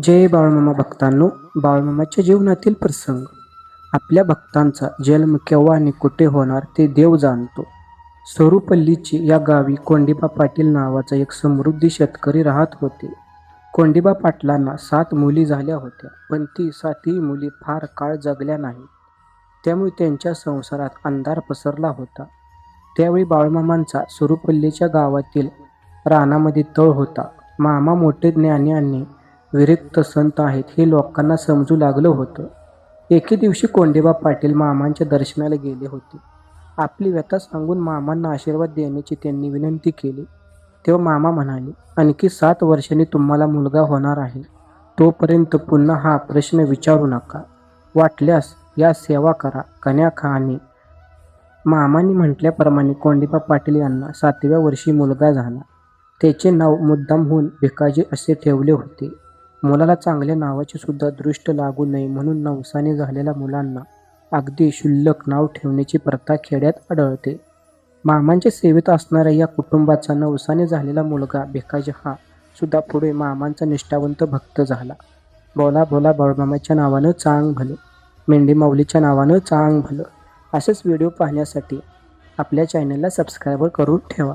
जय बाळूमामा भक्तांनो. बाळूमामाच्या जीवनातील प्रसंग. आपल्या भक्तांचा जन्म केव्हा आणि कुठे होणार ते देव जाणतो. सरूपल्लीची या गावी कोंडीबा पाटील नावाचा एक समृद्धी शेतकरी राहत होते. कोंडीबा पाटलांना 7 मुली झाल्या होत्या, पण ती 7ही मुली फार काळ जगल्या नाहीत. त्यामुळे त्यांच्या संसारात अंधार पसरला होता. त्यावेळी बाळूमामांचा सरूपल्लीच्या गावातील रानामध्ये तळ होता. मामा मोठे ज्ञानी आणि विरक्त संत आहेत हे लोकांना समजू लागलं होतं. एके दिवशी कोंडीबा पाटील मामांच्या दर्शनाला गेले होते. आपली व्यथा सांगून मामांना आशीर्वाद देण्याची त्यांनी विनंती केली. तेव्हा मामा म्हणाले, आणखी 7 वर्षांनी तुम्हाला मुलगा होणार आहे. तोपर्यंत पुन्हा हा प्रश्न विचारू नका. वाटल्यास या सेवा करा, कन्या खा. आणि मामांनी म्हटल्याप्रमाणे कोंडीबा पाटील यांना 7व्या वर्षी मुलगा झाला. त्याचे नाव मुद्दामहून भिकाजी असे ठेवले होते. मुलाला चांगल्या नावाचे सुद्धा दृष्ट लागू नये म्हणून नवसाने झालेल्या मुलांना अगदी क्षुल्लक नाव ठेवण्याची प्रथा खेड्यात आढळते. मामांच्या सेवेत असणाऱ्या या कुटुंबाचा नवसाने झालेला मुलगा भिकाजी हा सुद्धा पुढे मामांचा निष्ठावंत भक्त झाला. बोला बोला बाळूमामाच्या नावानं चांग भलं, मेंढी माऊलीच्या नावानं चांग भलं. असेच व्हिडिओ पाहण्यासाठी आपल्या चॅनलला सबस्क्राईब करून ठेवा.